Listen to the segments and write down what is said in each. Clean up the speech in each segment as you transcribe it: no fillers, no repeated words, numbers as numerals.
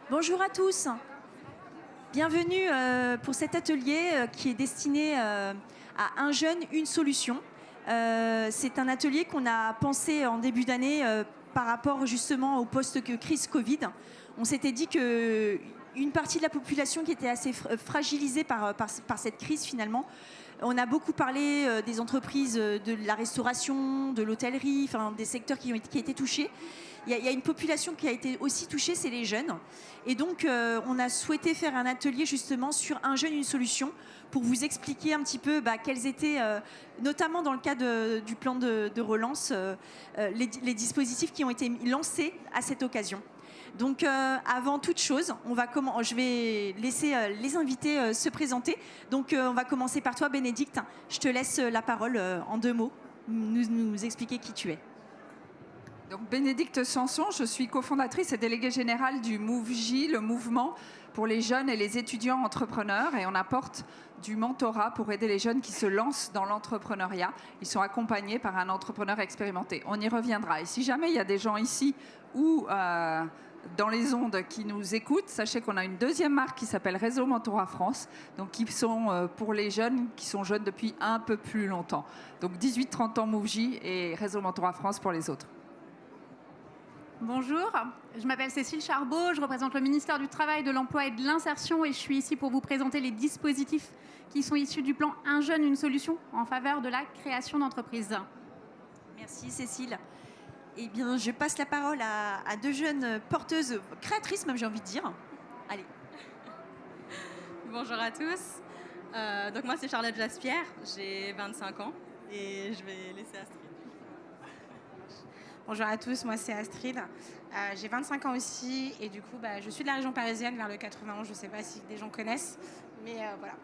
Bonjour à tous, bienvenue pour cet atelier qui est destiné à un jeune, une solution. C'est un atelier qu'on a pensé en début d'année par rapport justement au post-crise Covid. On s'était dit qu'une partie de la population qui était assez fragilisée par cette crise finalement. On a beaucoup parlé des entreprises de la restauration, de l'hôtellerie, enfin des secteurs qui ont été touchés. Il y a une population qui a été aussi touchée, c'est les jeunes. Et donc, on a souhaité faire un atelier justement sur un jeune, une solution, pour vous expliquer un petit peu quels étaient, notamment dans le cadre du plan de relance, les dispositifs qui ont été lancés à cette occasion. Donc, avant toute chose, je vais laisser les invités se présenter. Donc, on va commencer par toi, Bénédicte. Je te laisse la parole en 2 mots, nous expliquer qui tu es. Donc, Bénédicte Sanson, je suis cofondatrice et déléguée générale du MoveJ, le mouvement pour les jeunes et les étudiants entrepreneurs. Et on apporte du mentorat pour aider les jeunes qui se lancent dans l'entrepreneuriat. Ils sont accompagnés par un entrepreneur expérimenté. On y reviendra. Et si jamais il y a des gens ici ou dans les ondes qui nous écoutent, sachez qu'on a une deuxième marque qui s'appelle Réseau Mentorat France, donc qui sont pour les jeunes qui sont jeunes depuis un peu plus longtemps. Donc 18-30 ans MoveJ et Réseau Mentorat France pour les autres. Bonjour, je m'appelle Cécile Charbot, je représente le ministère du Travail, de l'Emploi et de l'Insertion et je suis ici pour vous présenter les dispositifs qui sont issus du plan Un jeune, une solution en faveur de la création d'entreprises. Merci Cécile. Eh bien, je passe la parole à 2 jeunes porteuses, créatrices même j'ai envie de dire. Allez. Bonjour à tous. Donc moi c'est Charlotte Jaspierre, j'ai 25 ans et je vais laisser Astrid. Bonjour à tous, moi c'est Astrid, j'ai 25 ans aussi et du coup je suis de la région parisienne vers le 91, je ne sais pas si des gens connaissent, mais voilà.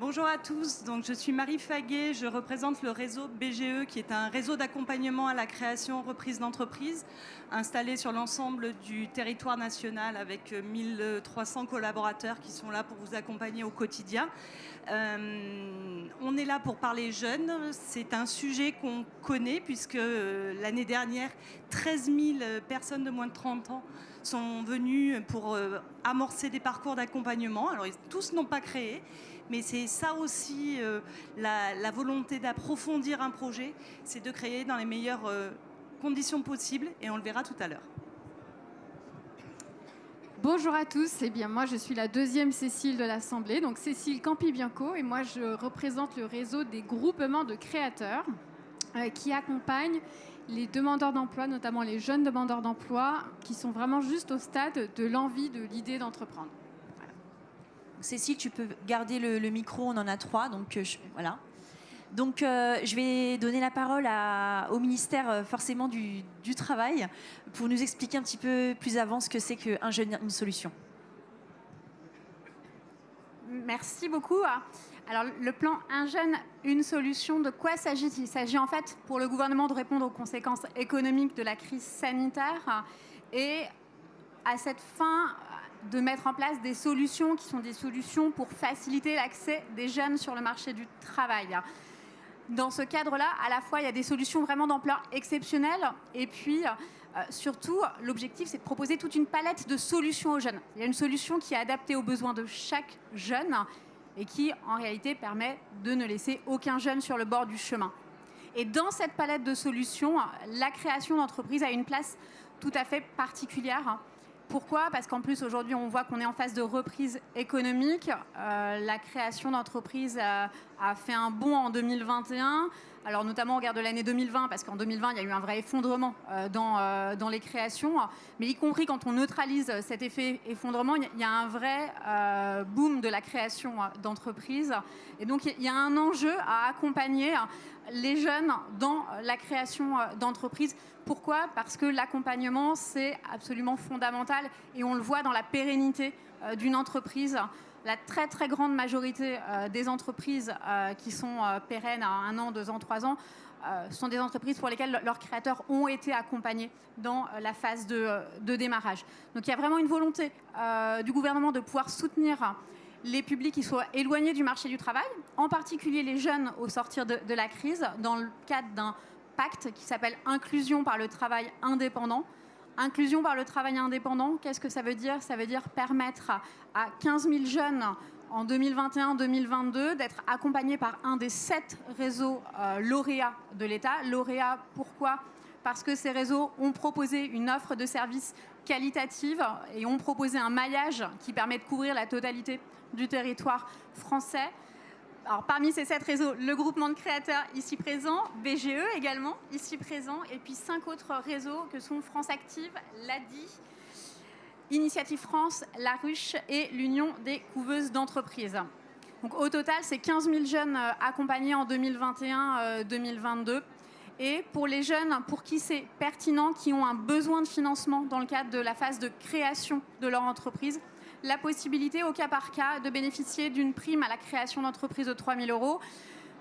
Bonjour à tous, donc je suis Marie Faguet, je représente le réseau BGE qui est un réseau d'accompagnement à la création reprise d'entreprise installé sur l'ensemble du territoire national avec 1300 collaborateurs qui sont là pour vous accompagner au quotidien. On est là pour parler jeunes, c'est un sujet qu'on connaît puisque l'année dernière 13 000 personnes de moins de 30 ans sont venues pour amorcer des parcours d'accompagnement. Alors tous n'ont pas créé, mais c'est ça aussi la volonté d'approfondir un projet, c'est de créer dans les meilleures conditions possibles et on le verra tout à l'heure. Bonjour à tous, eh bien moi je suis la deuxième Cécile de l'Assemblée, donc Cécile Campi-Bianco et moi je représente le réseau des groupements de créateurs qui accompagnent les demandeurs d'emploi, notamment les jeunes demandeurs d'emploi qui sont vraiment juste au stade de l'envie, de l'idée d'entreprendre. Voilà. Cécile, tu peux garder le micro, on en a 3, donc voilà. Donc, je vais donner la parole au ministère forcément du Travail pour nous expliquer un petit peu plus avant ce que c'est qu'un jeune, une solution. Merci beaucoup. Alors, le plan Un jeune, une solution, de quoi s'agit-il ? Il s'agit en fait pour le gouvernement de répondre aux conséquences économiques de la crise sanitaire et à cette fin de mettre en place des solutions qui sont des solutions pour faciliter l'accès des jeunes sur le marché du travail. Dans ce cadre-là, à la fois, il y a des solutions vraiment d'ampleur exceptionnelle et puis surtout, l'objectif, c'est de proposer toute une palette de solutions aux jeunes. Il y a une solution qui est adaptée aux besoins de chaque jeune et qui, en réalité, permet de ne laisser aucun jeune sur le bord du chemin. Et dans cette palette de solutions, la création d'entreprise a une place tout à fait particulière. Pourquoi ? Parce qu'en plus, aujourd'hui, on voit qu'on est en phase de reprise économique. La création d'entreprises a fait un bond en 2021. Alors, notamment, on regarde l'année 2020, parce qu'en 2020, il y a eu un vrai effondrement dans les créations. Mais y compris quand on neutralise cet effet effondrement, il y a un vrai boom de la création d'entreprises. Et donc, il y a un enjeu à accompagner les jeunes dans la création d'entreprises. Pourquoi ? Parce que l'accompagnement, c'est absolument fondamental et on le voit dans la pérennité d'une entreprise. La très très grande majorité des entreprises qui sont pérennes à 1 an, 2 ans, 3 ans sont des entreprises pour lesquelles leurs créateurs ont été accompagnés dans la phase de démarrage. Donc il y a vraiment une volonté du gouvernement de pouvoir soutenir les publics qui soient éloignés du marché du travail, en particulier les jeunes au sortir de la crise, dans le cadre d'un pacte qui s'appelle Inclusion par le travail indépendant. Inclusion par le travail indépendant, qu'est-ce que ça veut dire? Ça veut dire permettre à 15 000 jeunes en 2021-2022 d'être accompagnés par un des 7 réseaux lauréats de l'État. Lauréats, pourquoi? Parce que ces réseaux ont proposé une offre de services qualitative et ont proposé un maillage qui permet de couvrir la totalité du territoire français. Alors, parmi ces 7 réseaux, le groupement de créateurs ici présent, BGE également ici présent, et puis 5 autres réseaux que sont France Active, l'ADI, Initiative France, La Ruche et l'Union des couveuses d'entreprises. Donc, au total, c'est 15 000 jeunes accompagnés en 2021-2022. Et pour les jeunes pour qui c'est pertinent, qui ont un besoin de financement dans le cadre de la phase de création de leur entreprise, la possibilité au cas par cas de bénéficier d'une prime à la création d'entreprise de 3 000 €.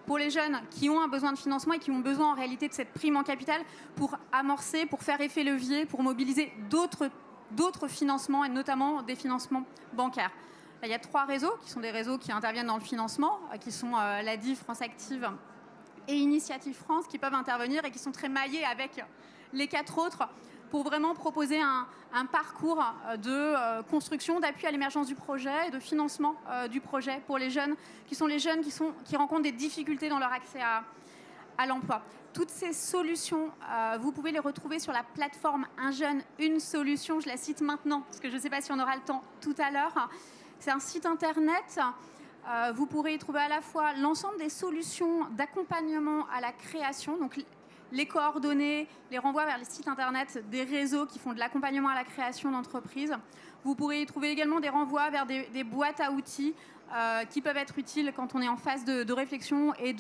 Pour les jeunes qui ont un besoin de financement et qui ont besoin en réalité de cette prime en capital pour amorcer, pour faire effet levier, pour mobiliser d'autres financements et notamment des financements bancaires. Là, il y a 3 réseaux qui sont des réseaux qui interviennent dans le financement, qui sont l'ADI, France Active et Initiative France, qui peuvent intervenir et qui sont très maillés avec les 4 autres pour vraiment proposer un parcours de construction, d'appui à l'émergence du projet et de financement du projet pour les jeunes qui rencontrent des difficultés dans leur accès à l'emploi. Toutes ces solutions, vous pouvez les retrouver sur la plateforme Un jeune, une solution. Je la cite maintenant parce que je ne sais pas si on aura le temps tout à l'heure. C'est un site internet. Vous pourrez y trouver à la fois l'ensemble des solutions d'accompagnement à la création, donc les coordonnées, les renvois vers les sites internet des réseaux qui font de l'accompagnement à la création d'entreprises. Vous pourrez y trouver également des renvois vers des boîtes à outils qui peuvent être utiles quand on est en phase de réflexion et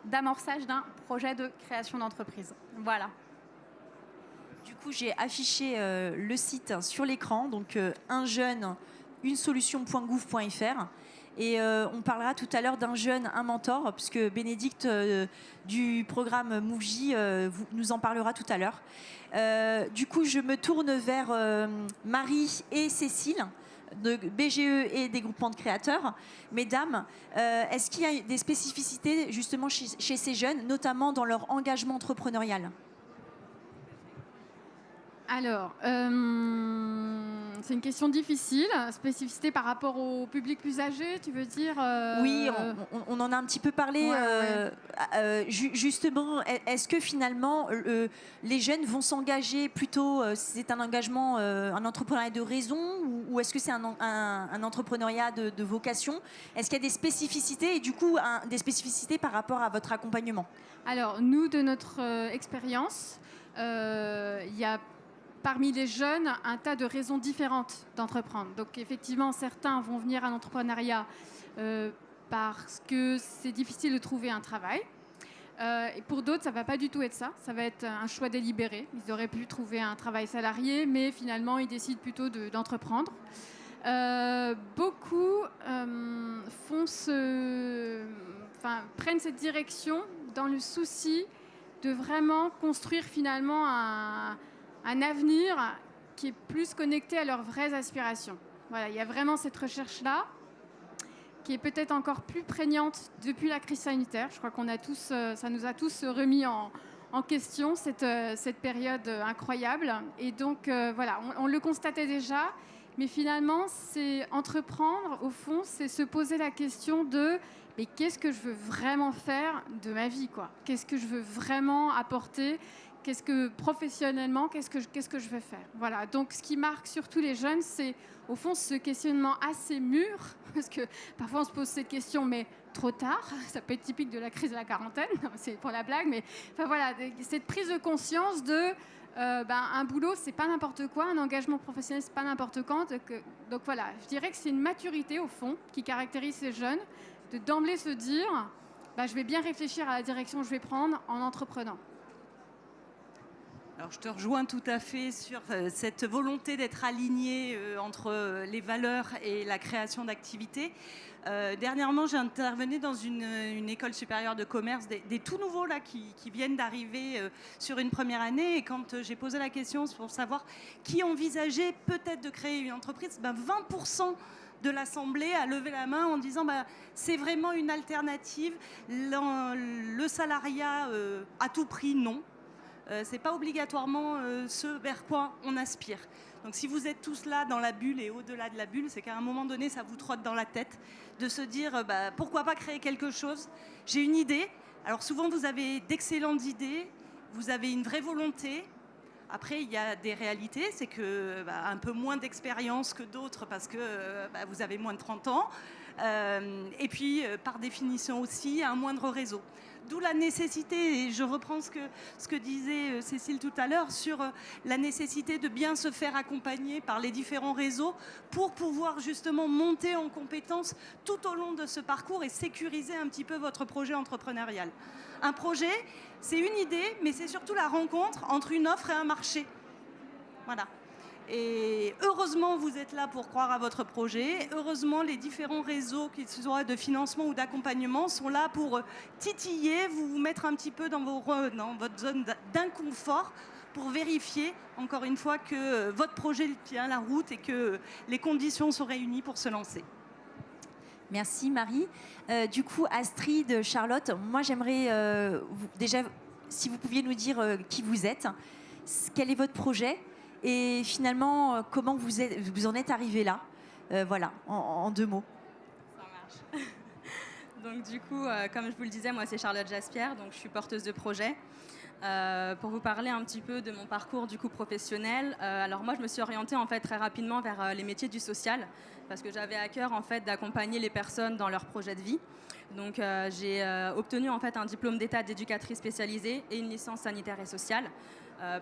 d'amorçage d'un projet de création d'entreprise. Voilà. Du coup, j'ai affiché le site sur l'écran, donc un jeune, une solution.gouv.fr. Et on parlera tout à l'heure d'un jeune, un mentor, puisque Bénédicte du programme MoveJ nous en parlera tout à l'heure. Du coup, je me tourne vers Marie et Cécile, de BGE et des groupements de créateurs. Mesdames, est-ce qu'il y a des spécificités justement chez ces jeunes, notamment dans leur engagement entrepreneurial ? Alors, c'est une question difficile. Spécificité par rapport au public plus âgé, tu veux dire Oui, on en a un petit peu parlé. Ouais. Justement, est-ce que finalement, les jeunes vont s'engager plutôt, c'est un engagement, un entrepreneuriat de raison, ou est-ce que c'est un entrepreneuriat de vocation? Est-ce qu'il y a des spécificités, et du coup, des spécificités par rapport à votre accompagnement? Alors, nous, de notre expérience, il y a parmi les jeunes un tas de raisons différentes d'entreprendre. Donc effectivement, certains vont venir à l'entrepreneuriat parce que c'est difficile de trouver un travail. Et pour d'autres, ça ne va pas du tout être ça. Ça va être un choix délibéré. Ils auraient pu trouver un travail salarié, mais finalement, ils décident plutôt d'entreprendre. Beaucoup prennent cette direction dans le souci de vraiment construire finalement un avenir qui est plus connecté à leurs vraies aspirations. Voilà, il y a vraiment cette recherche-là qui est peut-être encore plus prégnante depuis la crise sanitaire. Je crois qu'on a tous, ça nous a tous remis en question cette période incroyable. Et donc, voilà, on le constatait déjà. Mais finalement, c'est entreprendre, au fond, c'est se poser la question de mais qu'est-ce que je veux vraiment faire de ma vie, quoi ? Qu'est-ce que je veux vraiment apporter ? Professionnellement, qu'est-ce que je veux faire? Voilà. Donc, ce qui marque surtout les jeunes, c'est au fond ce questionnement assez mûr, parce que parfois on se pose cette question, mais trop tard. Ça peut être typique de la crise de la quarantaine, c'est pour la blague, mais enfin voilà, cette prise de conscience de un boulot, c'est pas n'importe quoi, un engagement professionnel, c'est pas n'importe quand. Donc voilà, je dirais que c'est une maturité au fond qui caractérise ces jeunes, de d'emblée se dire, je vais bien réfléchir à la direction que je vais prendre en entreprenant. Alors, je te rejoins tout à fait sur cette volonté d'être aligné entre les valeurs et la création d'activités. Dernièrement, j'ai intervenu dans une école supérieure de commerce, des tout nouveaux là, qui viennent d'arriver sur une première année. Et quand j'ai posé la question pour savoir qui envisageait peut-être de créer une entreprise, 20% de l'Assemblée a levé la main en disant c'est vraiment une alternative. Le salariat à tout prix, non. ce n'est pas obligatoirement ce vers quoi on aspire. Donc si vous êtes tous là dans la bulle et au-delà de la bulle, c'est qu'à un moment donné, ça vous trotte dans la tête de se dire pourquoi pas créer quelque chose. J'ai une idée. Alors souvent, vous avez d'excellentes idées, vous avez une vraie volonté. Après, il y a des réalités, c'est que un peu moins d'expérience que d'autres parce que vous avez moins de 30 ans. Et puis, par définition aussi, un moindre réseau. D'où la nécessité, et je reprends ce que disait Cécile tout à l'heure, sur la nécessité de bien se faire accompagner par les différents réseaux pour pouvoir justement monter en compétences tout au long de ce parcours et sécuriser un petit peu votre projet entrepreneurial. Un projet, c'est une idée, mais c'est surtout la rencontre entre une offre et un marché. Voilà. Et heureusement, vous êtes là pour croire à votre projet. Heureusement, les différents réseaux, qu'ils soient de financement ou d'accompagnement, sont là pour titiller, vous mettre un petit peu dans votre zone d'inconfort pour vérifier, encore une fois, que votre projet tient la route et que les conditions sont réunies pour se lancer. Merci Marie. Du coup, Astrid, Charlotte, moi j'aimerais déjà, si vous pouviez nous dire qui vous êtes, quel est votre projet et finalement comment vous en êtes arrivé là. Voilà, en 2 mots. Ça marche. Donc du coup, comme je vous le disais, moi c'est Charlotte Jaspierre, donc je suis porteuse de projet. Pour vous parler un petit peu de mon parcours du coup professionnel, alors moi je me suis orientée en fait très rapidement vers les métiers du social parce que j'avais à cœur en fait d'accompagner les personnes dans leur projet de vie. Donc j'ai obtenu en fait un diplôme d'état d'éducatrice spécialisée et une licence sanitaire et sociale.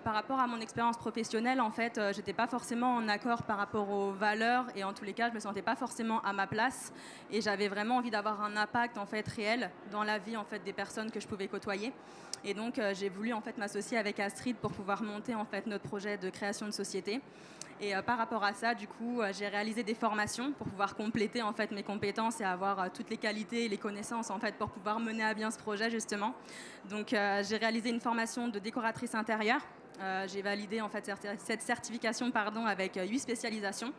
Par rapport à mon expérience professionnelle, en fait, j'étais pas forcément en accord par rapport aux valeurs et en tous les cas, je me sentais pas forcément à ma place et j'avais vraiment envie d'avoir un impact en fait réel dans la vie en fait des personnes que je pouvais côtoyer. Et donc j'ai voulu en fait m'associer avec Astrid pour pouvoir monter en fait notre projet de création de société. Et par rapport à ça, du coup, j'ai réalisé des formations pour pouvoir compléter en fait mes compétences et avoir toutes les qualités et les connaissances en fait pour pouvoir mener à bien ce projet justement. Donc j'ai réalisé une formation de décoratrice intérieure. J'ai validé en fait cette certification avec 8 spécialisations,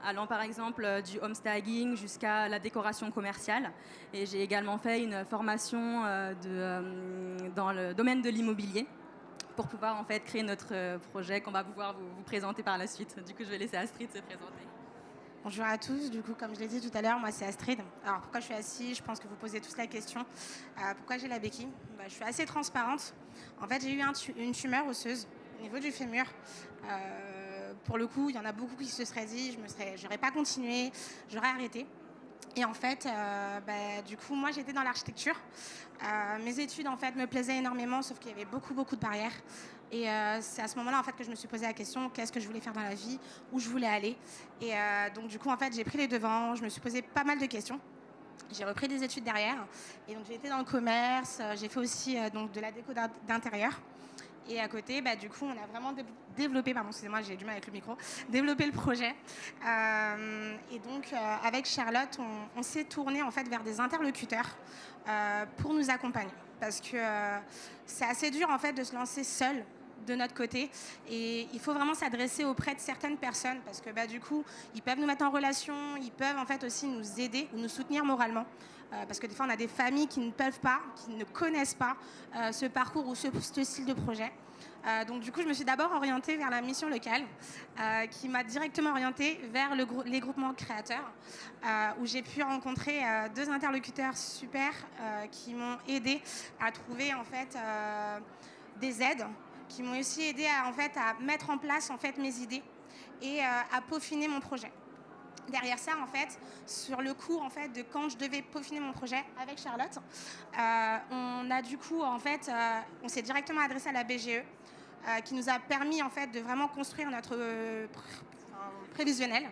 allant par exemple du homestagging jusqu'à la décoration commerciale. Et j'ai également fait une formation dans le domaine de l'immobilier pour pouvoir en fait créer notre projet qu'on va pouvoir vous présenter par la suite. Du coup, je vais laisser Astrid se présenter. Bonjour à tous, du coup comme je l'ai dit tout à l'heure, moi c'est Astrid. Alors pourquoi je suis assise? Je pense que vous posez tous la question. Pourquoi j'ai la béquille? Je suis assez transparente. En fait j'ai eu une tumeur osseuse au niveau du fémur. Pour le coup, il y en a beaucoup qui se seraient dit, j'aurais pas continué, j'aurais arrêté. Et en fait, du coup, moi j'étais dans l'architecture. Mes études en fait me plaisaient énormément, sauf qu'il y avait beaucoup de barrières. Et c'est à ce moment-là en fait que je me suis posé la question qu'est-ce que je voulais faire dans la vie, où je voulais aller. Et donc du coup en fait j'ai pris les devants, je me suis posé pas mal de questions. J'ai repris des études derrière et donc j'ai été dans le commerce, j'ai fait aussi donc de la déco d'intérieur. Et à côté, du coup, on a vraiment développé, pardon, excusez-moi, j'ai du mal avec le micro, développé le projet. Et donc, avec Charlotte, on s'est tourné en fait vers des interlocuteurs pour nous accompagner. Parce que c'est assez dur en fait de se lancer seul de notre côté et il faut vraiment s'adresser auprès de certaines personnes parce que du coup ils peuvent nous mettre en relation, ils peuvent en fait aussi nous aider ou nous soutenir moralement parce que des fois on a des familles qui ne peuvent pas, qui ne connaissent pas ce parcours ou ce style de projet. Donc du coup je me suis d'abord orientée vers la mission locale qui m'a directement orientée vers les groupements créateurs où j'ai pu rencontrer 2 interlocuteurs super qui m'ont aidé à trouver en fait des aides, qui m'ont aussi aidé à mettre en place en fait mes idées et à peaufiner mon projet. Derrière ça, en fait, sur le cours en fait de quand je devais peaufiner mon projet avec Charlotte, on a du coup en fait, on s'est directement adressé à la BGE, qui nous a permis en fait de vraiment construire notre prévisionnel.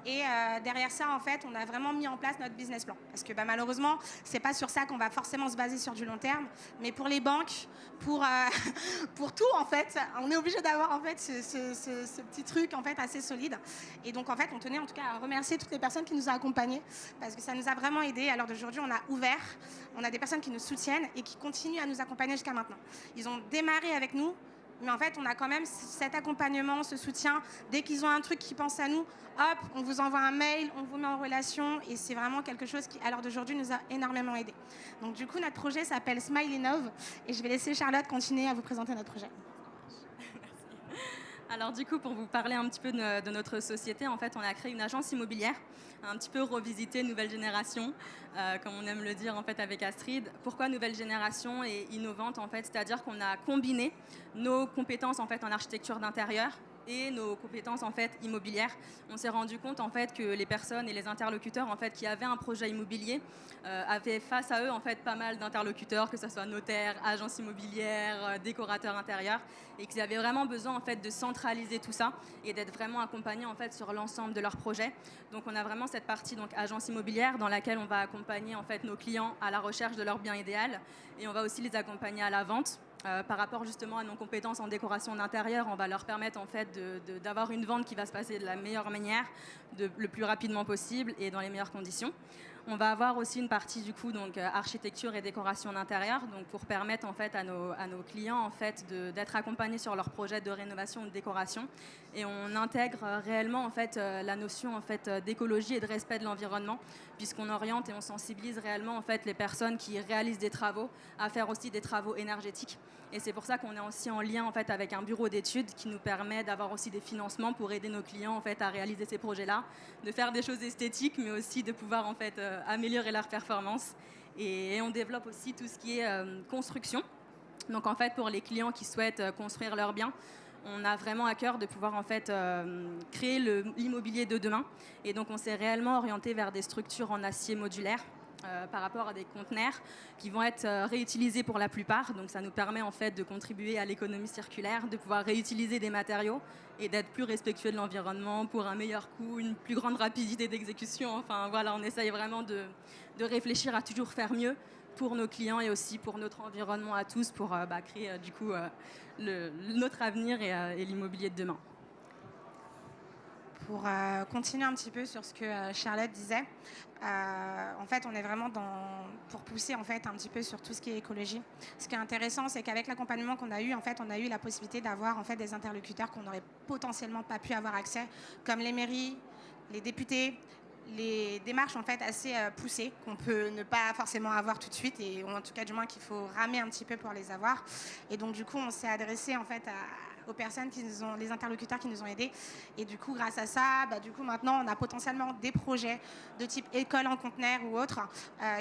Et derrière ça, en fait, on a vraiment mis en place notre business plan. Parce que malheureusement, c'est pas sur ça qu'on va forcément se baser sur du long terme. Mais pour les banques, pour tout, en fait, on est obligé d'avoir en fait ce petit truc en fait assez solide. Et donc, en fait, on tenait en tout cas à remercier toutes les personnes qui nous ont accompagnés parce que ça nous a vraiment aidés. À l'heure d'aujourd'hui, on a ouvert, on a des personnes qui nous soutiennent et qui continuent à nous accompagner jusqu'à maintenant. Ils ont démarré avec nous. Mais en fait, on a quand même cet accompagnement, ce soutien. Dès qu'ils ont un truc qui pense à nous, hop, on vous envoie un mail, on vous met en relation. Et c'est vraiment quelque chose qui, à l'heure d'aujourd'hui, nous a énormément aidés. Donc du coup, notre projet s'appelle Smile Innov. Et je vais laisser Charlotte continuer à vous présenter notre projet. Alors du coup, pour vous parler un petit peu de notre société, en fait, on a créé une agence immobilière, un petit peu revisitée, nouvelle génération, comme on aime le dire en fait avec Astrid. Pourquoi nouvelle génération et innovante en fait? C'est-à-dire qu'on a combiné nos compétences en fait en architecture d'intérieur et nos compétences en fait immobilières. On s'est rendu compte en fait que les personnes et les interlocuteurs en fait qui avaient un projet immobilier avaient face à eux en fait pas mal d'interlocuteurs, que ce soit notaires, agences immobilières, décorateurs intérieurs, et qu'ils avaient vraiment besoin en fait de centraliser tout ça et d'être vraiment accompagnés en fait sur l'ensemble de leurs projets. Donc on a vraiment cette partie donc agence immobilière dans laquelle on va accompagner en fait nos clients à la recherche de leur bien idéal, et on va aussi les accompagner à la vente. Par rapport justement à nos compétences en décoration d'intérieur, on va leur permettre en fait d'avoir une vente qui va se passer de la meilleure manière, le plus rapidement possible et dans les meilleures conditions. On va avoir aussi une partie du coup donc architecture et décoration d'intérieur, donc pour permettre en fait à nos clients en fait d'être accompagnés sur leurs projets de rénovation ou de décoration, et on intègre réellement en fait la notion en fait d'écologie et de respect de l'environnement, puisqu'on oriente et on sensibilise réellement en fait les personnes qui réalisent des travaux à faire aussi des travaux énergétiques. Et c'est pour ça qu'on est aussi en lien en fait avec un bureau d'études qui nous permet d'avoir aussi des financements pour aider nos clients en fait à réaliser ces projets-là, de faire des choses esthétiques, mais aussi de pouvoir en fait améliorer leur performance. Et on développe aussi tout ce qui est construction. Donc en fait pour les clients qui souhaitent construire leur bien, on a vraiment à cœur de pouvoir en fait créer l'immobilier de demain. Et donc on s'est réellement orienté vers des structures en acier modulaire. Par rapport à des conteneurs qui vont être réutilisés pour la plupart. Donc ça nous permet en fait de contribuer à l'économie circulaire, de pouvoir réutiliser des matériaux et d'être plus respectueux de l'environnement pour un meilleur coût, une plus grande rapidité d'exécution. Enfin voilà, on essaye vraiment de réfléchir à toujours faire mieux pour nos clients et aussi pour notre environnement à tous, pour créer du coup notre avenir et l'immobilier de demain. Pour continuer un petit peu sur ce que Charlotte disait, en fait, on est vraiment pour pousser en fait un petit peu sur tout ce qui est écologie. Ce qui est intéressant, c'est qu'avec l'accompagnement qu'on a eu, en fait, on a eu la possibilité d'avoir en fait des interlocuteurs qu'on n'aurait potentiellement pas pu avoir accès, comme les mairies, les députés, les démarches en fait assez poussées qu'on peut ne pas forcément avoir tout de suite, et ou en tout cas du moins qu'il faut ramer un petit peu pour les avoir. Et donc du coup, on s'est adressé en fait aux personnes les interlocuteurs qui nous ont aidés. Et du coup, grâce à ça, du coup, maintenant, on a potentiellement des projets de type école en conteneur ou autres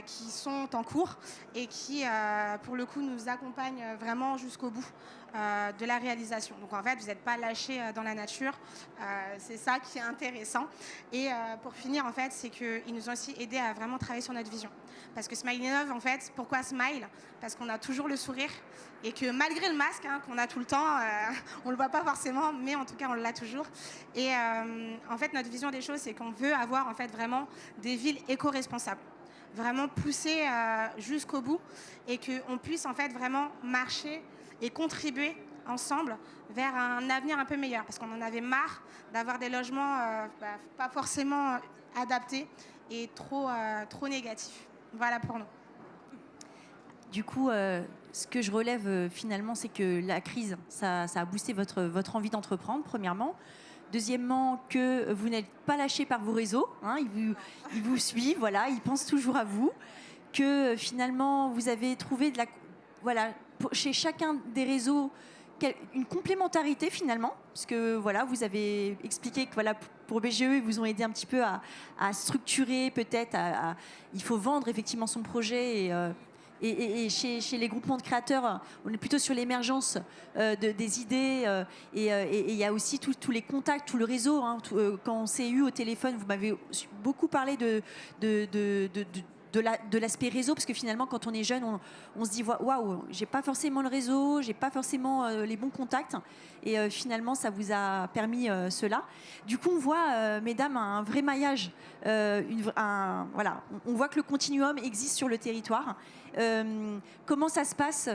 qui sont en cours et qui, pour le coup, nous accompagnent vraiment jusqu'au bout de la réalisation. Donc, en fait, vous n'êtes pas lâchés dans la nature. C'est ça qui est intéressant. Et pour finir, en fait, c'est qu'ils nous ont aussi aidés à vraiment travailler sur notre vision. Parce que Smile Innov, en fait, pourquoi Smile? Parce qu'on a toujours le sourire et que malgré le masque qu'on a tout le temps, on ne le voit pas forcément, mais en tout cas, on l'a toujours. Et en fait, notre vision des choses, c'est qu'on veut avoir en fait vraiment des villes éco-responsables, vraiment pousser jusqu'au bout, et qu'on puisse en fait vraiment marcher et contribuer ensemble vers un avenir un peu meilleur, parce qu'on en avait marre d'avoir des logements pas forcément adaptés et trop négatifs. Voilà pour nous. Du coup, ce que je relève finalement, c'est que la crise, ça a boosté votre envie d'entreprendre, premièrement. Deuxièmement, que vous n'êtes pas lâché par vos réseaux, ils vous suivent, voilà, ils pensent toujours à vous. Que finalement, vous avez trouvé chez chacun des réseaux une complémentarité finalement, parce que voilà, vous avez expliqué que voilà, pour BGE, ils vous ont aidé un petit peu à structurer peut-être, il faut vendre effectivement son projet, et chez les groupements de créateurs, on est plutôt sur l'émergence des idées, et il y a aussi tous les contacts, tout le réseau. Quand on s'est eu au téléphone, vous m'avez beaucoup parlé de l'aspect réseau, parce que finalement, quand on est jeune, on se dit waouh, j'ai pas forcément le réseau, j'ai pas forcément les bons contacts, et finalement, ça vous a permis cela. Du coup, on voit, mesdames, un vrai maillage. Voilà, on voit que le continuum existe sur le territoire. Comment ça se passe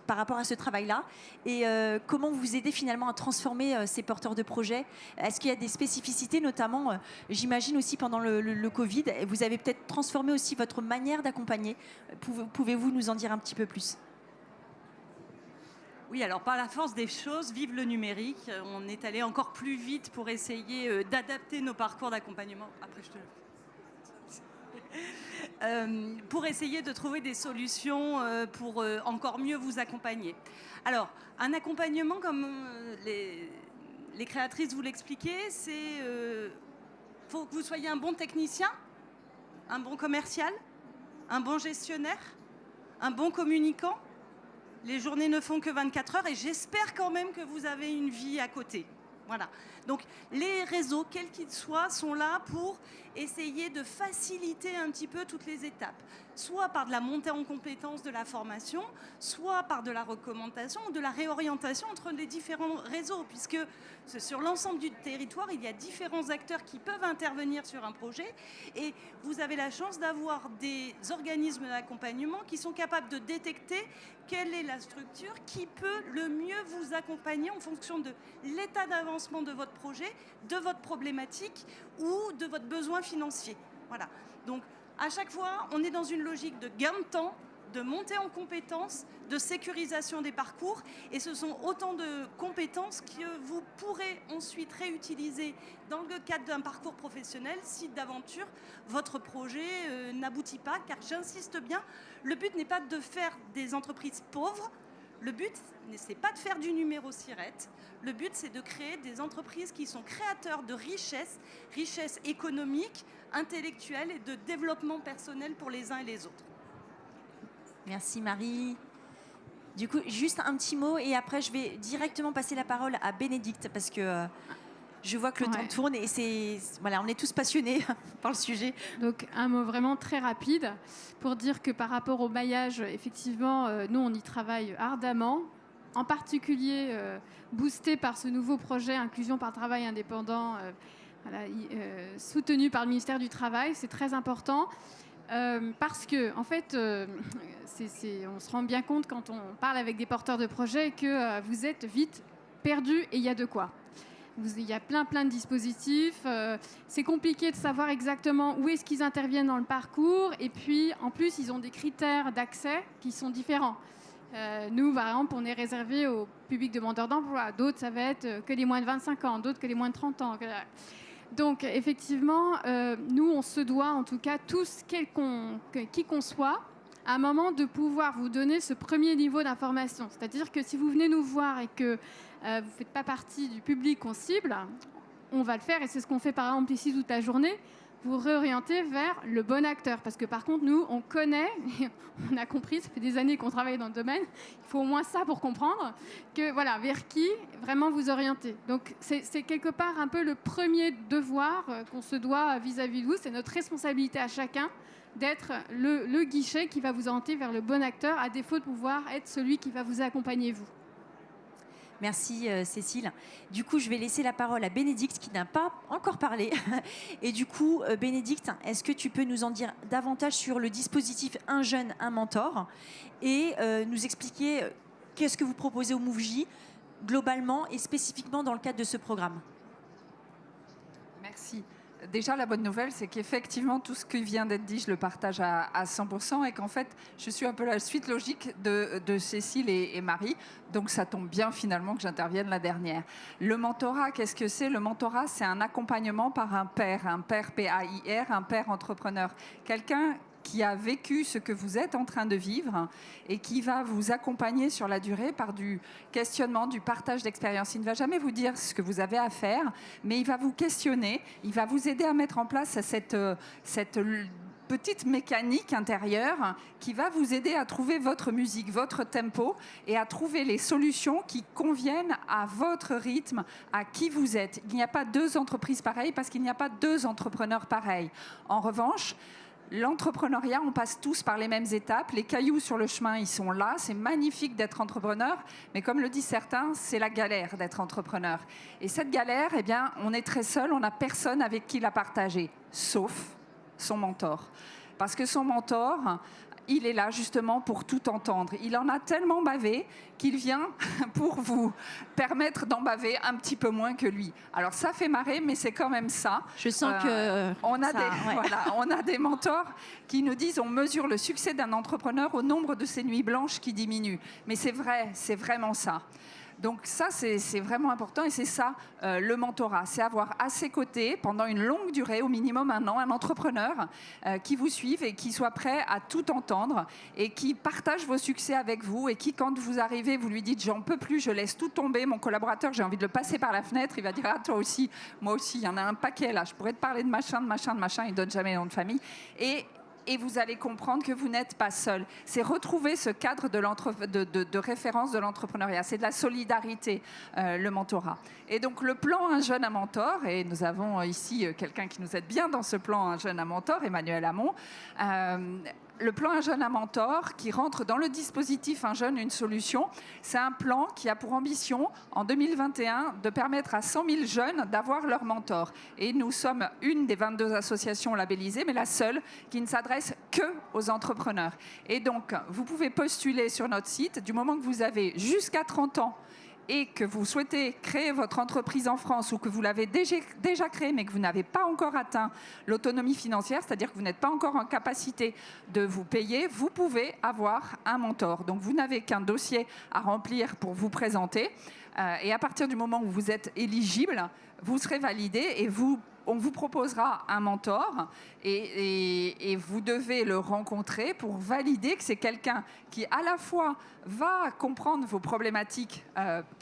par rapport à ce travail-là, et comment vous aidez finalement à transformer ces porteurs de projets? Est-ce qu'il y a des spécificités, notamment, j'imagine aussi pendant le Covid, vous avez peut-être transformé aussi votre manière d'accompagner. Pouvez-vous nous en dire un petit peu plus? Oui, alors par la force des choses, vive le numérique, on est allé encore plus vite pour essayer d'adapter nos parcours d'accompagnement. Après, je te le... pour essayer de trouver des solutions pour encore mieux vous accompagner. Alors, un accompagnement, comme les créatrices vous l'expliquaient, c'est faut que vous soyez un bon technicien, un bon commercial, un bon gestionnaire, un bon communicant. Les journées ne font que 24 heures et j'espère quand même que vous avez une vie à côté. Voilà. Donc les réseaux, quels qu'ils soient, sont là pour essayer de faciliter un petit peu toutes les étapes. Soit par de la montée en compétences de la formation, soit par de la recommandation ou de la réorientation entre les différents réseaux, puisque sur l'ensemble du territoire, il y a différents acteurs qui peuvent intervenir sur un projet et vous avez la chance d'avoir des organismes d'accompagnement qui sont capables de détecter quelle est la structure qui peut le mieux vous accompagner en fonction de l'état d'avancement de votre projet, de votre problématique ou de votre besoin financier. Voilà. Donc, à chaque fois, on est dans une logique de gain de temps, de montée en compétences, de sécurisation des parcours. Et ce sont autant de compétences que vous pourrez ensuite réutiliser dans le cadre d'un parcours professionnel si d'aventure votre projet n'aboutit pas. Car j'insiste bien, le but n'est pas de faire des entreprises pauvres. Le but, ce n'est pas de faire du numéro sirette. Le but, c'est de créer des entreprises qui sont créateurs de richesse économique, intellectuelle et de développement personnel pour les uns et les autres. Merci Marie. Du coup, juste un petit mot et après je vais directement passer la parole à Bénédicte parce que je vois que le temps tourne et voilà, on est tous passionnés par le sujet. Donc un mot vraiment très rapide pour dire que par rapport au maillage, effectivement, nous on y travaille ardemment, en particulier boosté par ce nouveau projet Inclusion par travail indépendant, soutenu par le ministère du Travail. C'est très important. Parce que, en fait, on se rend bien compte quand on parle avec des porteurs de projets que vous êtes vite perdus et il y a de quoi. Il y a plein de dispositifs. C'est compliqué de savoir exactement où est-ce qu'ils interviennent dans le parcours. Et puis, en plus, ils ont des critères d'accès qui sont différents. Nous, par exemple, on est réservé au public demandeur d'emploi. D'autres, ça va être que les moins de 25 ans. D'autres, que les moins de 30 ans. Donc, effectivement, nous, on se doit, en tout cas, tous, qui qu'on soit, à un moment de pouvoir vous donner ce premier niveau d'information. C'est-à-dire que si vous venez nous voir et que vous ne faites pas partie du public qu'on cible, on va le faire, et c'est ce qu'on fait par exemple ici toute la journée, vous réorienter vers le bon acteur. Parce que par contre, nous, on connaît, on a compris, ça fait des années qu'on travaille dans le domaine, il faut au moins ça pour comprendre, que voilà, vers qui vraiment vous orienter. Donc c'est quelque part un peu le premier devoir qu'on se doit vis-à-vis de vous, c'est notre responsabilité à chacun d'être le guichet qui va vous orienter vers le bon acteur, à défaut de pouvoir être celui qui va vous accompagner vous. Merci Cécile. Du coup, je vais laisser la parole à Bénédicte qui n'a pas encore parlé. Et du coup, Bénédicte, est-ce que tu peux nous en dire davantage sur le dispositif Un jeune, un mentor et nous expliquer qu'est-ce que vous proposez au MoveJ globalement et spécifiquement dans le cadre de ce programme? Merci. Déjà, la bonne nouvelle, c'est qu'effectivement, tout ce qui vient d'être dit, je le partage à 100% et qu'en fait, je suis un peu la suite logique de Cécile et Marie. Donc, ça tombe bien finalement que j'intervienne la dernière. Le mentorat, qu'est-ce que c'est? Le mentorat, c'est un accompagnement par un pair P-A-I-R, un pair entrepreneur. Quelqu'un qui a vécu ce que vous êtes en train de vivre et qui va vous accompagner sur la durée par du questionnement, du partage d'expérience. Il ne va jamais vous dire ce que vous avez à faire, mais il va vous questionner, il va vous aider à mettre en place cette petite mécanique intérieure qui va vous aider à trouver votre musique, votre tempo et à trouver les solutions qui conviennent à votre rythme, à qui vous êtes. Il n'y a pas deux entreprises pareilles parce qu'il n'y a pas deux entrepreneurs pareils. En revanche, l'entrepreneuriat, on passe tous par les mêmes étapes. Les cailloux sur le chemin, ils sont là. C'est magnifique d'être entrepreneur. Mais comme le disent certains, c'est la galère d'être entrepreneur. Et cette galère, eh bien, on est très seul. On n'a personne avec qui la partager, sauf son mentor. Parce que son mentor, il est là justement pour tout entendre. Il en a tellement bavé qu'il vient pour vous permettre d'en baver un petit peu moins que lui. Alors ça fait marrer, mais c'est quand même ça. Je sens que on a des mentors qui nous disent on mesure le succès d'un entrepreneur au nombre de ses nuits blanches qui diminuent. Mais c'est vrai, c'est vraiment ça. Donc ça, c'est vraiment important et c'est ça le mentorat. C'est avoir à ses côtés, pendant une longue durée, au minimum 1 an, un entrepreneur qui vous suive et qui soit prêt à tout entendre et qui partage vos succès avec vous et qui, quand vous arrivez, vous lui dites « j'en peux plus, je laisse tout tomber, mon collaborateur, j'ai envie de le passer par la fenêtre », il va dire « ah, toi aussi, moi aussi, il y en a un paquet là, je pourrais te parler de machin, il ne donne jamais le nom de famille ». Et vous allez comprendre que vous n'êtes pas seul. C'est retrouver ce cadre de référence de l'entrepreneuriat. C'est de la solidarité, le mentorat. Et donc, le plan Un jeune, un mentor, et nous avons ici quelqu'un qui nous aide bien dans ce plan Un jeune, un mentor, Emmanuel Hamon. Le plan Un jeune, un mentor, qui rentre dans le dispositif Un jeune, une solution, c'est un plan qui a pour ambition, en 2021, de permettre à 100 000 jeunes d'avoir leur mentor. Et nous sommes une des 22 associations labellisées, mais la seule qui ne s'adresse que aux entrepreneurs. Et donc, vous pouvez postuler sur notre site du moment que vous avez jusqu'à 30 ans et que vous souhaitez créer votre entreprise en France ou que vous l'avez déjà créée mais que vous n'avez pas encore atteint l'autonomie financière, c'est-à-dire que vous n'êtes pas encore en capacité de vous payer, vous pouvez avoir un mentor. Donc vous n'avez qu'un dossier à remplir pour vous présenter et à partir du moment où vous êtes éligible, vous serez validé et on vous proposera un mentor et vous devez le rencontrer pour valider que c'est quelqu'un qui à la fois va comprendre vos problématiques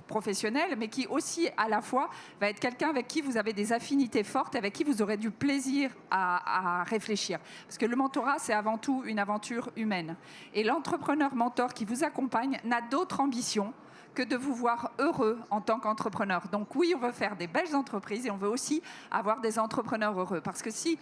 professionnelles, mais qui aussi à la fois va être quelqu'un avec qui vous avez des affinités fortes, avec qui vous aurez du plaisir à réfléchir. Parce que le mentorat, c'est avant tout une aventure humaine. Et l'entrepreneur mentor qui vous accompagne n'a d'autre ambition que de vous voir heureux en tant qu'entrepreneur. Donc oui, on veut faire des belles entreprises et on veut aussi avoir des entrepreneurs heureux. Parce que si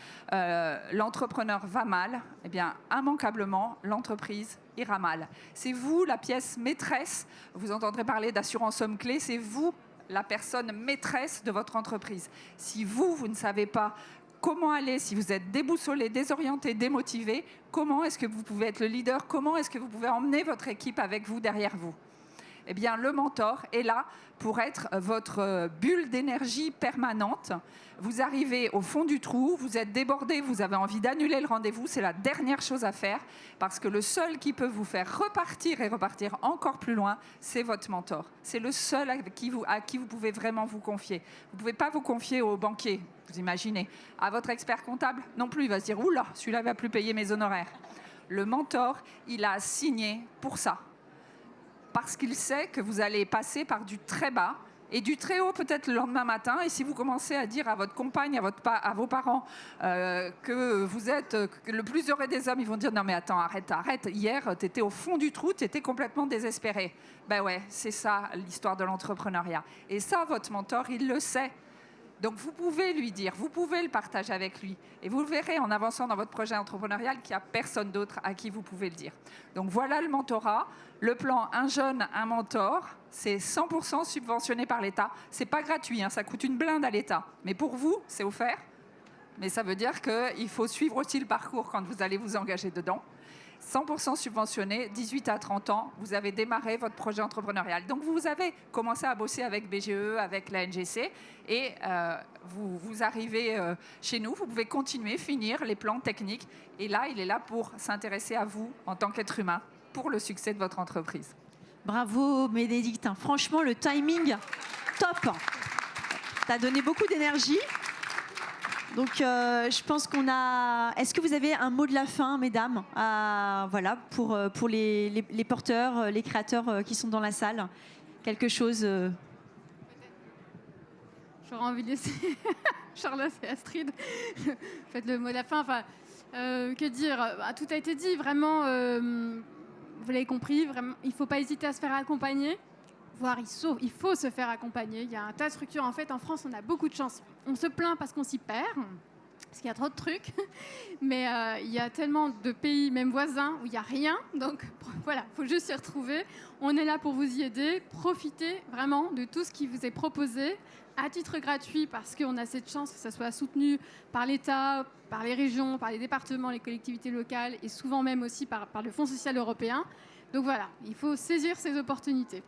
l'entrepreneur va mal, eh bien, immanquablement, l'entreprise ira mal. C'est vous la pièce maîtresse, vous entendrez parler d'assurance homme clé, c'est vous la personne maîtresse de votre entreprise. Si vous ne savez pas comment aller, si vous êtes déboussolé, désorienté, démotivé, comment est-ce que vous pouvez être le leader? Comment est-ce que vous pouvez emmener votre équipe avec vous, derrière vous? Eh bien, le mentor est là pour être votre bulle d'énergie permanente. Vous arrivez au fond du trou, vous êtes débordé, vous avez envie d'annuler le rendez-vous, c'est la dernière chose à faire parce que le seul qui peut vous faire repartir et repartir encore plus loin, c'est votre mentor. C'est le seul à qui vous pouvez vraiment vous confier. Vous ne pouvez pas vous confier au banquier, vous imaginez. À votre expert comptable, non plus, il va se dire « Oula, celui-là ne va plus payer mes honoraires ». Le mentor, il a signé pour ça. Parce qu'il sait que vous allez passer par du très bas et du très haut peut-être le lendemain matin. Et si vous commencez à dire à votre compagne, à vos parents que vous êtes le plus heureux des hommes, ils vont dire « Non mais attends, arrête. Hier, tu étais au fond du trou, tu étais complètement désespéré. » Ben ouais, c'est ça l'histoire de l'entrepreneuriat. Et ça, votre mentor, il le sait. Donc vous pouvez lui dire, vous pouvez le partager avec lui. Et vous le verrez en avançant dans votre projet entrepreneurial qu'il n'y a personne d'autre à qui vous pouvez le dire. Donc voilà le mentorat. Le plan Un jeune, un mentor, c'est 100% subventionné par l'État. C'est pas gratuit, hein, ça coûte une blinde à l'État. Mais pour vous, c'est offert. Mais ça veut dire qu'il faut suivre aussi le parcours quand vous allez vous engager dedans. 100% subventionné, 18 à 30 ans, vous avez démarré votre projet entrepreneurial. Donc vous avez commencé à bosser avec BGE, avec la NGC, et vous arrivez chez nous, vous pouvez continuer, finir les plans techniques. Et là, il est là pour s'intéresser à vous en tant qu'être humain, pour le succès de votre entreprise. Bravo Bénédicte, franchement le timing, top. Tu as donné beaucoup d'énergie. Donc, je pense qu'on a... Est-ce que vous avez un mot de la fin, mesdames, voilà, pour les porteurs, les créateurs qui sont dans la salle? Quelque chose J'aurais envie de laisser Charlotte et Astrid faites le mot de la fin. Enfin, que dire? Tout a été dit, vraiment. Vous l'avez compris, vraiment, il ne faut pas hésiter à se faire accompagner. Voire il faut se faire accompagner. Il y a un tas de structures. En fait, en France, on a beaucoup de chance. On se plaint parce qu'on s'y perd, parce qu'il y a trop de trucs. Mais il y a tellement de pays, même voisins, où il n'y a rien. Donc voilà, il faut juste s'y retrouver. On est là pour vous y aider. Profitez vraiment de tout ce qui vous est proposé à titre gratuit parce qu'on a cette chance que ça soit soutenu par l'État, par les régions, par les départements, les collectivités locales et souvent même aussi par le Fonds social européen. Donc voilà, il faut saisir ces opportunités.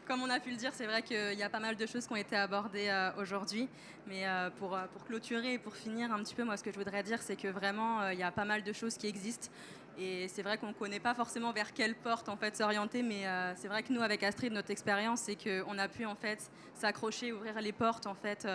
Comment on a pu le dire, c'est vrai qu'il y a pas mal de choses qui ont été abordées aujourd'hui. Mais pour clôturer et pour finir un petit peu, moi, ce que je voudrais dire, c'est que vraiment, il y a pas mal de choses qui existent. Et c'est vrai qu'on ne connaît pas forcément vers quelle porte en fait s'orienter, mais c'est vrai que nous, avec Astrid, notre expérience, c'est qu'on a pu en fait s'accrocher, ouvrir les portes en fait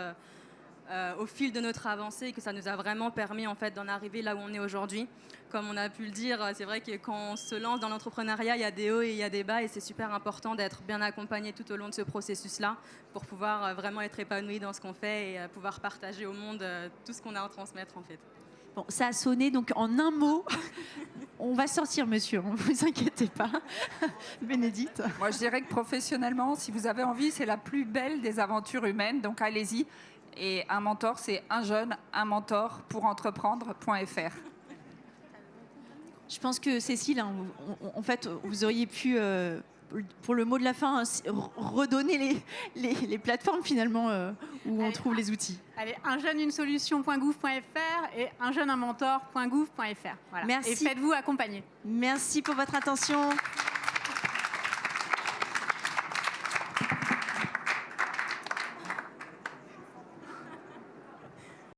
au fil de notre avancée, et que ça nous a vraiment permis en fait d'en arriver là où on est aujourd'hui. Comme on a pu le dire, c'est vrai que quand on se lance dans l'entrepreneuriat, il y a des hauts et il y a des bas, et c'est super important d'être bien accompagné tout au long de ce processus-là pour pouvoir vraiment être épanoui dans ce qu'on fait et pouvoir partager au monde tout ce qu'on a à transmettre en fait. Bon, ça a sonné, donc en un mot, on va sortir, monsieur, ne vous inquiétez pas. Bénédicte. Moi, je dirais que professionnellement, si vous avez envie, c'est la plus belle des aventures humaines, donc allez-y. Et un mentor, c'est un jeune, un mentor pour entreprendre.fr. Je pense que Cécile, en fait, vous auriez pu, pour le mot de la fin, redonner les plateformes finalement où on trouve les outils. Allez, unjeune-une-solution.gouv.fr et unjeune-un-mentor.gouv.fr. Voilà. Merci. Et faites-vous accompagner. Merci pour votre attention.